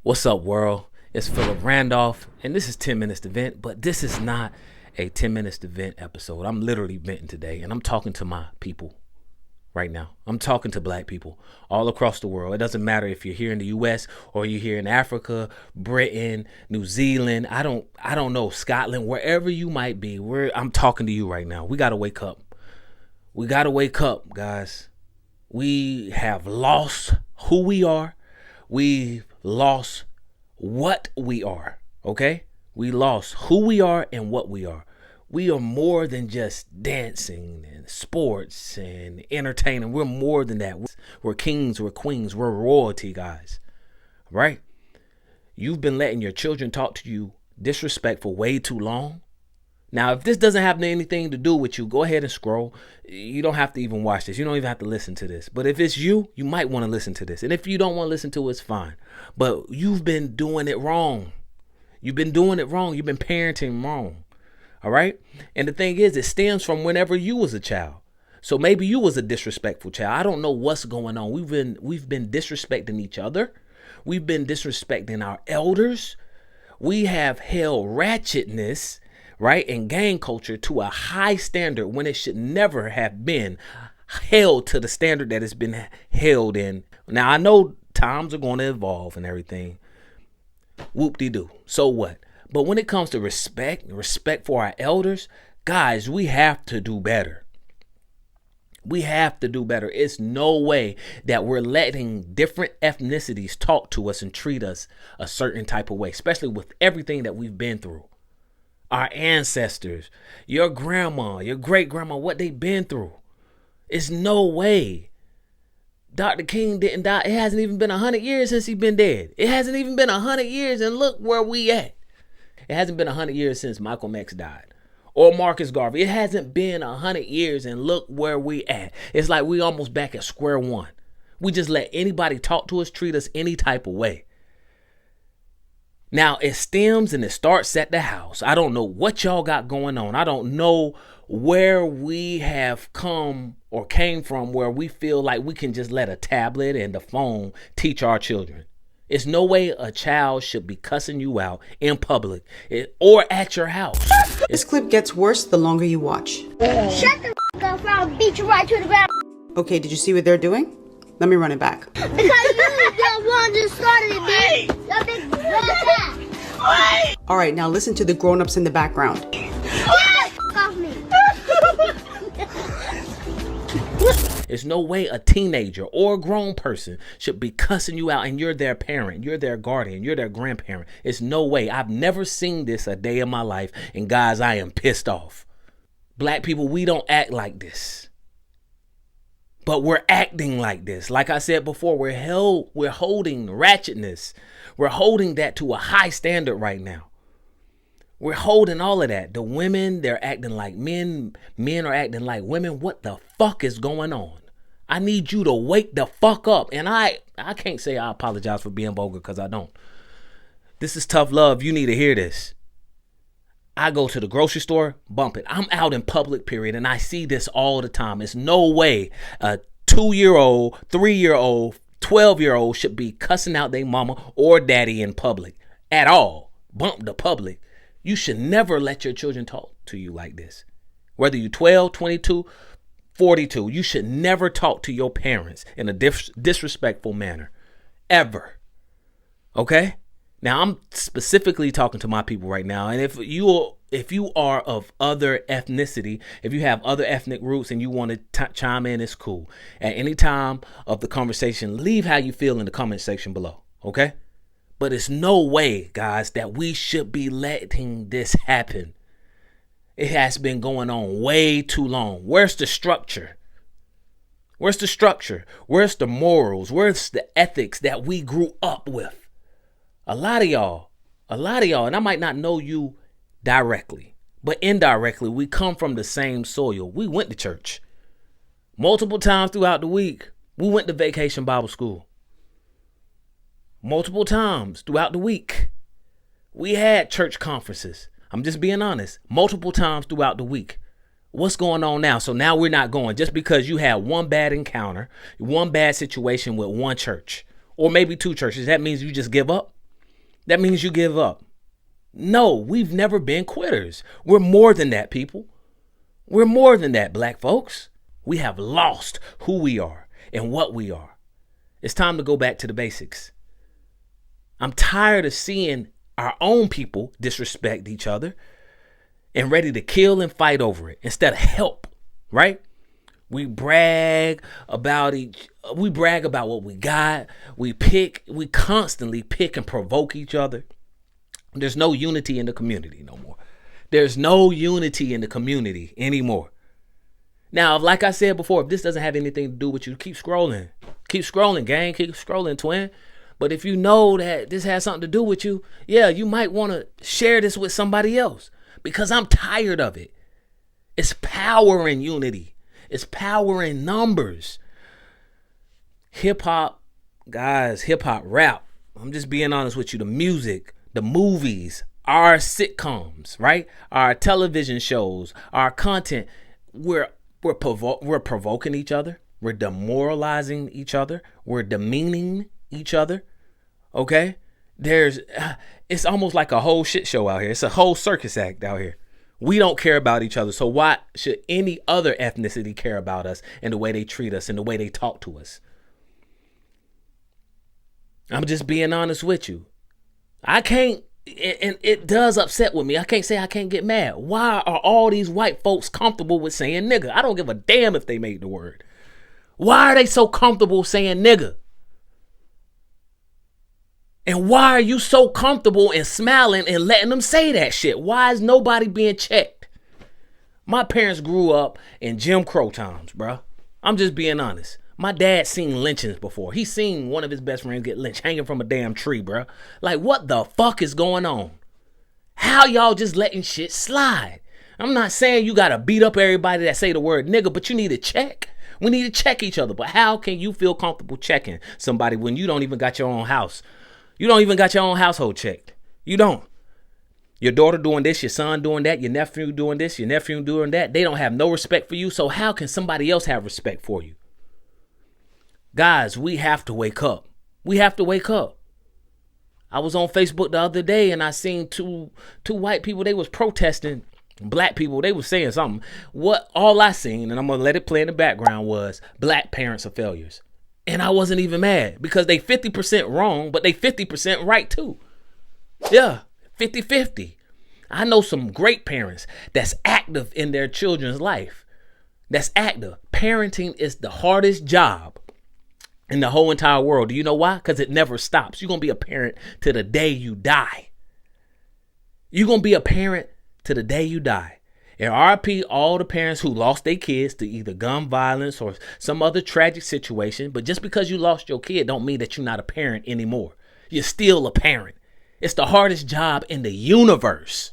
What's up, world? It's Phillip Randolph, and this is 10 Minutes to Vent, but this is not a 10 Minutes to Vent episode. I'm literally venting today, and I'm talking to my people right now. I'm talking to black people all across the world. It doesn't matter if you're here in the U.S. or you're here in Africa, Britain, New Zealand, I don't know, Scotland, wherever you might be. I'm talking to you right now. We got to wake up. We got to wake up, guys. We have lost who we are. We've lost what we are, okay? We lost who we are and what we are. We are more than just dancing and sports and entertaining. We're more than that. We're kings, we're queens, we're royalty, guys, right? You've been letting your children talk to you disrespectful way too long. Now, if this doesn't have anything to do with you, go ahead and scroll. You don't have to even watch this. You don't even have to listen to this. But if it's you, you might want to listen to this. And if you don't want to listen to it, it's fine. But you've been doing it wrong. You've been doing it wrong. You've been parenting wrong. All right. And the thing is, it stems from whenever you was a child. So maybe you was a disrespectful child. I don't know what's going on. We've been disrespecting each other. We've been disrespecting our elders. We have held ratchetness, right, and gang culture to a high standard when it should never have been held to the standard that it's been held in. Now, I know times are going to evolve and everything. Whoop-de-doo. So what? But when it comes to respect for our elders, guys, we have to do better. We have to do better. It's no way that we're letting different ethnicities talk to us and treat us a certain type of way, especially with everything that we've been through. Our ancestors, your grandma, your great grandma, what they've been through. It's no way. Dr. King didn't die. It hasn't even been 100 years since he's been dead. It hasn't even been 100 years, and look where we at. It hasn't been 100 years since Malcolm X died or Marcus Garvey. It hasn't been 100 years, and look where we at. It's like we almost back at square one. We just let anybody talk to us, treat us any type of way. Now, it stems and it starts at the house. I don't know what y'all got going on. I don't know where we have come or came from where we feel like we can just let a tablet and the phone teach our children. It's no way a child should be cussing you out in public or at your house. This clip gets worse the longer you watch. Shut the up, I'll beat you right to the ground. Okay, did you see what they're doing? Let me run it back. Because you the one just started it, bitch. That big rat. All right, now listen to the grown-ups in the background. Get the off me. There's no way a teenager or a grown person should be cussing you out and you're their parent, you're their guardian, you're their grandparent. It's no way. I've never seen this a day in my life. And guys, I am pissed off. Black people, we don't act like this. But we're acting like this. Like I said before, we're holding ratchetness. We're holding that to a high standard right now. We're holding all of that. The women, they're acting like men. Men are acting like women. What the fuck is going on? I need you to wake the fuck up. And I can't say I apologize for being vulgar because I don't. This is tough love. You need to hear this. I go to the grocery store, bump it. I'm out in public, period, and I see this all the time. It's no way a 2-year-old, 3-year-old, 12-year-old should be cussing out their mama or daddy in public at all. Bump the public. You should never let your children talk to you like this. Whether you're 12, 22, 42, you should never talk to your parents in a disrespectful manner. Ever. Okay? Now, I'm specifically talking to my people right now. And if you are of other ethnicity, if you have other ethnic roots and you want to chime in, it's cool. At any time of the conversation, leave how you feel in the comment section below. Okay? But it's no way, guys, that we should be letting this happen. It has been going on way too long. Where's the structure? Where's the structure? Where's the morals? Where's the ethics that we grew up with? A lot of y'all, and I might not know you directly, but indirectly, we come from the same soil. We went to church multiple times throughout the week. We went to Vacation Bible School multiple times throughout the week. We had church conferences. I'm just being honest, multiple times throughout the week. What's going on now? So now we're not going just because you had one bad encounter, one bad situation with one church or maybe two churches. That means you just give up. that means you give up. No, we've never been quitters. We're more than that, people. We're more than that, black folks. We have lost who we are and what we are. It's time to go back to the basics. I'm tired of seeing our own people disrespect each other and ready to kill and fight over it instead of help, right? We brag about what we got. We constantly pick and provoke each other. There's no unity in the community no more. There's no unity in the community anymore. Now, like I said before, if this doesn't have anything to do with you, keep scrolling. Keep scrolling, gang. Keep scrolling, twin. But if you know that this has something to do with you, yeah, you might want to share this with somebody else because I'm tired of it. It's power in unity. It's power in numbers. Hip hop, guys, hip hop, rap. I'm just being honest with you. The music, the movies, our sitcoms, right? Our television shows, our content, we're provoking each other. We're demoralizing each other. We're demeaning each other. Okay? It's almost like a whole shit show out here. It's a whole circus act out here. We don't care about each other. So why should any other ethnicity care about us and the way they treat us and the way they talk to us? I'm just being honest with you. I can't, and it does upset with me. I can't say I can't get mad. Why are all these white folks comfortable with saying nigga? I don't give a damn if they made the word. Why are they so comfortable saying nigga? And why are you so comfortable and smiling and letting them say that shit? Why is nobody being checked? My parents grew up in Jim Crow times, bro. I'm just being honest. My dad seen lynchings before. He seen one of his best friends get lynched hanging from a damn tree, bro. Like, what the fuck is going on? How y'all just letting shit slide? I'm not saying you gotta beat up everybody that say the word nigga, but you need to check. We need to check each other. But how can you feel comfortable checking somebody when you don't even got your own house? You don't even got your own household checked. You don't. Your daughter doing this, your son doing that, your nephew doing this, your nephew doing that. They don't have no respect for you. So how can somebody else have respect for you? Guys, we have to wake up. We have to wake up. I was on Facebook the other day and I seen two white people. They was protesting black people. They was saying something. What all I seen, and I'm going to let it play in the background, was black parents are failures. And I wasn't even mad because they 50% wrong, but they 50% right too. Yeah, 50-50. I know some great parents that's active in their children's life. That's active. Parenting is the hardest job in the whole entire world. Do you know why? Because it never stops. You're going to be a parent to the day you die. You're going to be a parent to the day you die. And RIP all the parents who lost their kids to either gun violence or some other tragic situation. But just because you lost your kid don't mean that you're not a parent anymore. You're still a parent. It's the hardest job in the universe.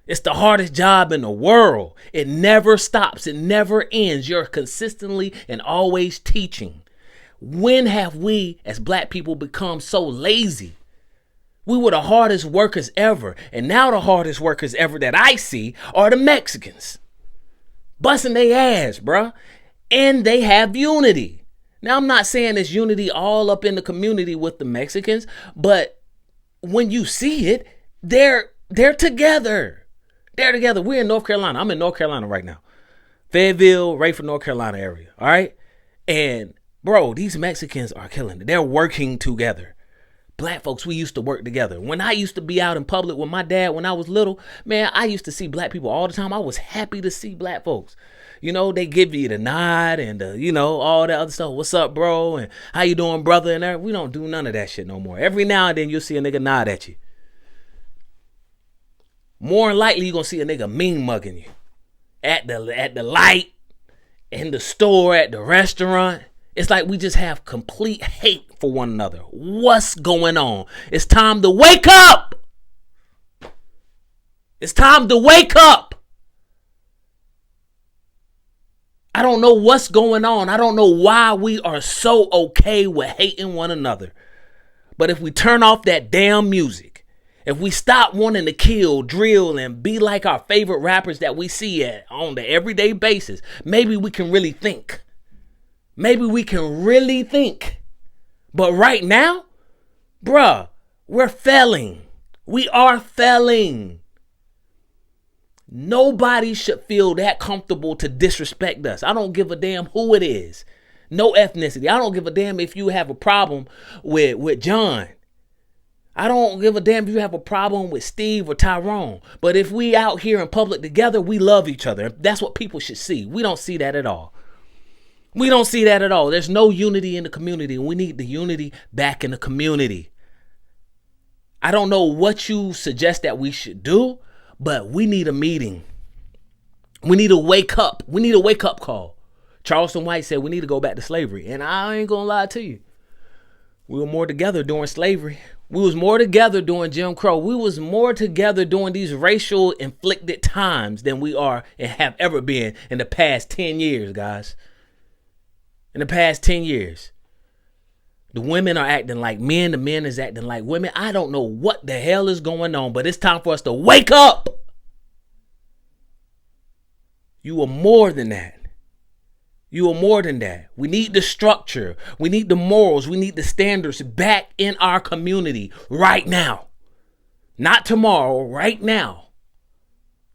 It's the hardest job in the world. It never stops. It never ends. You're consistently and always teaching. When have we as black people become so lazy? We were the hardest workers ever. And now the hardest workers ever that I see are the Mexicans. Busting their ass, bruh. And they have unity. Now, I'm not saying there's unity all up in the community with the Mexicans, but when you see it, they're together. They're together. We're in North Carolina. I'm in North Carolina right now. Fayetteville, Rayford, North Carolina area. All right. And bro, these Mexicans are killing it. They're working together. Black folks, we used to work together. When I used to be out in public with my dad when I was little, man, I used to see black people all the time. I was happy to see black folks. You know, they give you the nod and, all that other stuff. What's up, bro? And how you doing, brother? And everything. We don't do none of that shit no more. Every now and then you'll see a nigga nod at you. More than likely, you're going to see a nigga mean mugging you. At the light, in the store, at the restaurant. It's like we just have complete hate for one another. What's going on? It's time to wake up. It's time to wake up. I don't know what's going on. I don't know why we are so okay with hating one another. But if we turn off that damn music, if we stop wanting to kill, drill, and be like our favorite rappers that we see on the everyday basis, maybe we can really think. Maybe we can really think. But right now, bruh, We're failing. We are failing. Nobody should feel that comfortable to disrespect us. I don't give a damn who it is. No ethnicity. I don't give a damn if you have a problem with John. I don't give a damn if you have a problem with Steve or Tyrone. But if we out here in public together, we love each other. That's what people should see. We don't see that at all. We don't see that at all. There's no unity in the community. We need the unity back in the community. I don't know what you suggest that we should do, but we need a meeting. We need to wake up. We need a wake-up call. Charleston White said we need to go back to slavery. And I ain't gonna lie to you. We were more together during slavery. We was more together during Jim Crow. We was more together during these racial inflicted times than we are and have ever been in the past 10 years, guys. In the past 10 years. The women are acting like men. The men is acting like women. I don't know what the hell is going on, but it's time for us to wake up. You are more than that. You are more than that. We need the structure. We need the morals. We need the standards back in our community right now. Not tomorrow, right now.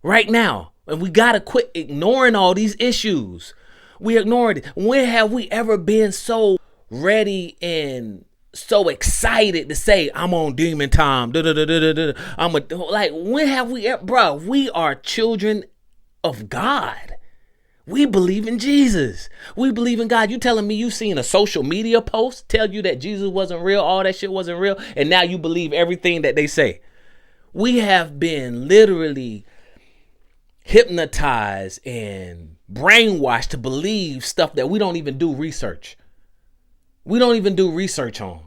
Right now. And we got to quit ignoring all these issues. We ignored it. When have we ever been so ready and so excited to say, I'm on demon time? When have we, bro? We are children of God. We believe in Jesus. We believe in God. You telling me you seen a social media post tell you that Jesus wasn't real, all that shit wasn't real, and now you believe everything that they say? We have been literally hypnotized and brainwashed to believe stuff that we don't even do research. We don't even do research on.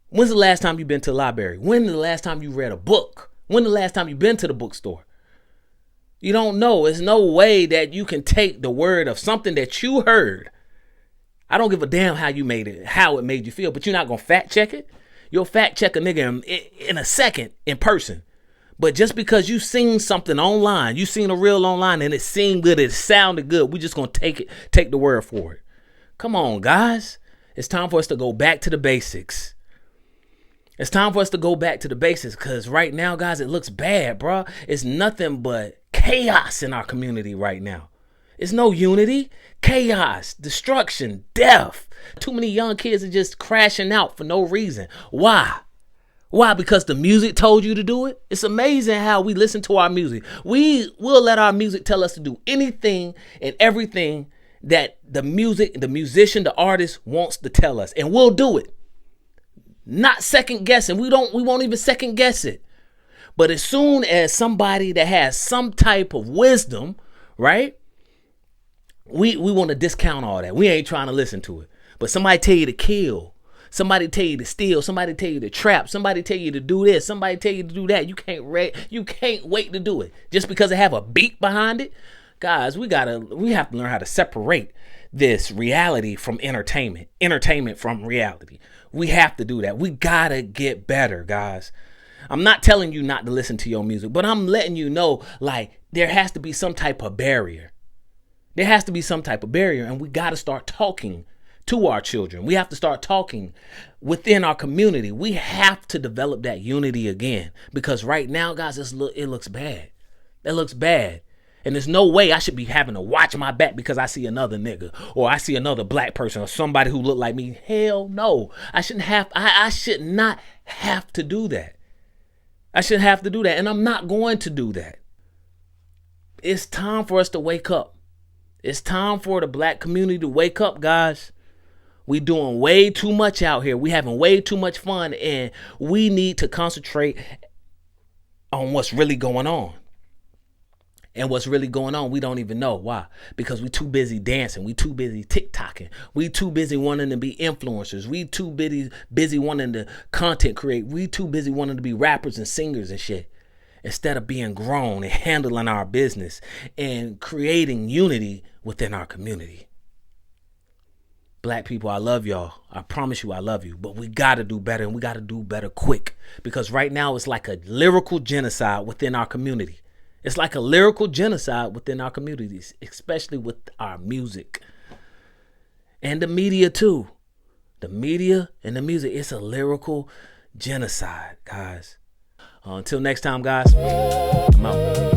When's the last time you've been to the library? When's the last time you read a book? When's the last time you've been to the bookstore? You don't know. There's no way that you can take the word of something that you heard. I don't give a damn how you made it, how it made you feel, but you're not going to fact check it. You'll fact check a nigga in a second in person. But just because you seen something online, you seen a reel online and it seemed good, it sounded good, we just going to take the word for it. Come on, guys. It's time for us to go back to the basics. It's time for us to go back to the basics because right now, guys, it looks bad, bro. It's nothing but chaos in our community right now. It's no unity, chaos, destruction, death. Too many young kids are just crashing out for no reason. Why? Why? Because the music told you to do it? It's amazing how we listen to our music. We will let our music tell us to do anything and everything that the musician, the artist wants to tell us. And we'll do it. Not second guessing. We won't even second guess it. But as soon as somebody that has some type of wisdom, right? We want to discount all that. We ain't trying to listen to it. But somebody tell you to kill. Somebody tell you to steal. Somebody tell you to trap. Somebody tell you to do this. Somebody tell you to do that. You can't wait to do it. Just because it have a beat behind it. Guys, we have to learn how to separate this reality from entertainment from reality. We have to do that. We gotta get better, guys. I'm not telling you not to listen to your music, but I'm letting you know, like, there has to be some type of barrier. There has to be some type of barrier, and we gotta start talking to our children. We have to start talking within our community. We have to develop that unity again, because right now, guys, it looks bad. It looks bad. And there's no way I should be having to watch my back because I see another nigga or I see another black person or somebody who look like me. Hell no. I should not have to do that. I shouldn't have to do that. And I'm not going to do that. It's time for us to wake up. It's time for the black community to wake up, guys. We doing way too much out here. We having way too much fun, and we need to concentrate on what's really going on. And what's really going on, we don't even know. Why? Because we too busy dancing. We too busy TikToking. We too busy wanting to be influencers. We too busy wanting to content create. We too busy wanting to be rappers and singers and shit. Instead of being grown and handling our business and creating unity within our community. Black people, I love y'all. I promise you I love you. But we got to do better, and we got to do better quick. Because right now it's like a lyrical genocide within our community. It's like a lyrical genocide within our communities, especially with our music. And the media too. The media and the music, it's a lyrical genocide, guys. Until next time, guys, I'm out.